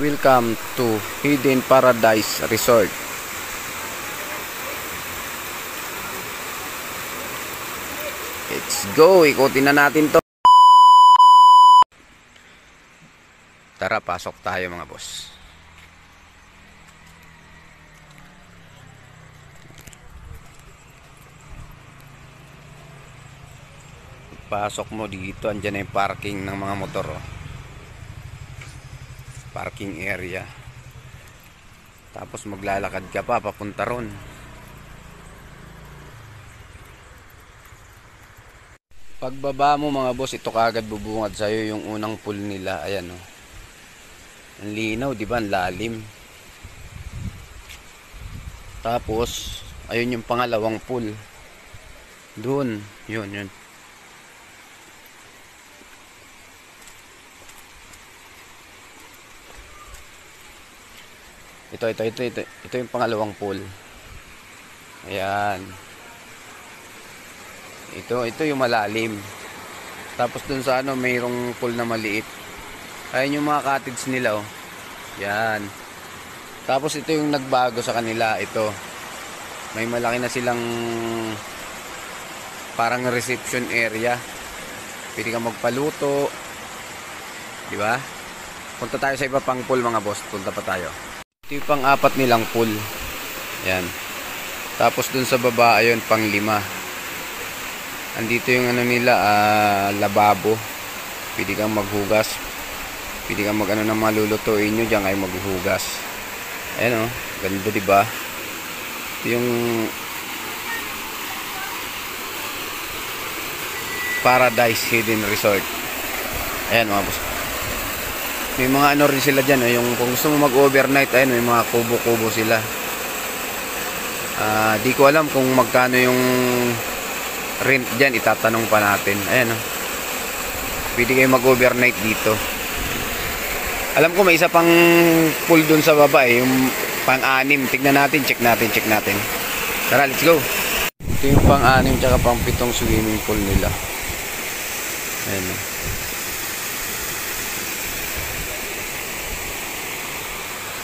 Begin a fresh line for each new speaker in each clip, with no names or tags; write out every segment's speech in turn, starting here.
Welcome to Hidden Paradise Resort. Let's go, ikutin na natin to. Tara, pasok tayo mga boss. Pasok mo dito, andyan na yung parking ng mga motor, oh. Parking area. Tapos maglalakad ka pa papunta ron. Pagbaba mo mga boss, ito kagad bubungad sa'yo yung unang pool nila. Ayan, oh. Ang linaw, di ba? Ang lalim. Tapos ayun yung pangalawang pool. Doon, yun. Ito yung pangalawang pool. Ayan. Ito yung malalim. Tapos dun sa ano, mayroong pool na maliit. Ayan yung mga cottage nila, oh. Yan. Tapos ito yung nagbago sa kanila. Ito. May malaki na silang parang reception area. Pwede kang magpaluto. Di ba? Punta tayo sa iba pang pool mga boss. Punta pa tayo. Ito yung pang-apat nilang pool. Yan. Tapos dun sa baba, ayun, pang-5. Andito yung ano nila, lababo. Pwede kang maghugas. Pwede kang mag-ano ng mga lulutuin nyo. Diyan kayo maghugas. Ayan, oh. Ganda, diba? Ito yung Paradise Hidden Resort. Ayan mga boss. May mga ano rin sila dyan, yung kung gusto mo mag-overnight, ayun, may mga kubo-kubo sila. Di ko alam kung magkano yung rent dyan, itatanong pa natin. Ayan, oh. Pwede kayo mag-overnight dito. Alam ko may isa pang pool dun sa baba, yung pang-6. Tignan natin, check natin. Tara, let's go. Ito yung pang-6 tsaka pang-7 swimming pool nila. Ayan, oh.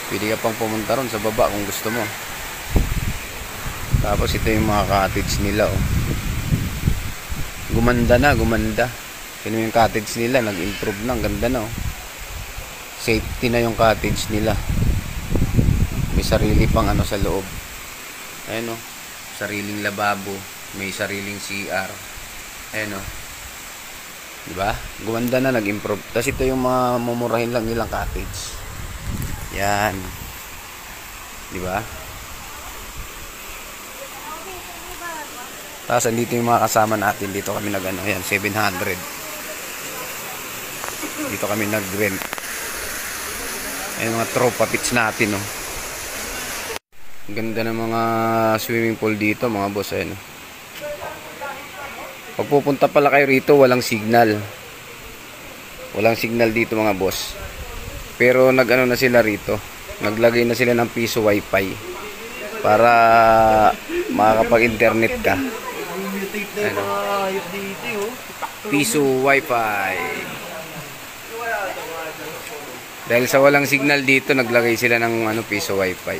Pwede ka pang pumunta ron sa baba kung gusto mo. Tapos ito yung mga cottage nila, oh. Gumanda. Ito yung cottage nila, nag-improve na, ang ganda na, oh. Safety na yung cottage nila. May sarili pang ano sa loob. Ayan, oh. Sariling lababo, may sariling CR. Ayan, oh. Diba? Gumanda na, nag-improve. Tapos ito yung mga mumurahin lang nilang cottage. Yan. Diba? Tapos andito yung mga kasama natin. Dito kami nag-ano. Yan, 700. Dito kami nag-rent. Ayan mga tropa pits natin, no. Ganda ng mga swimming pool dito, mga boss. Ayan, no. Pag pupunta pala kayo rito, walang signal. Walang signal dito, mga boss. Pero nag-ano na sila rito. Naglagay na sila ng piso wifi para makakapag-internet ka. Ano? Piso wifi. Dahil sa walang signal dito, naglagay sila ng ano, piso wifi.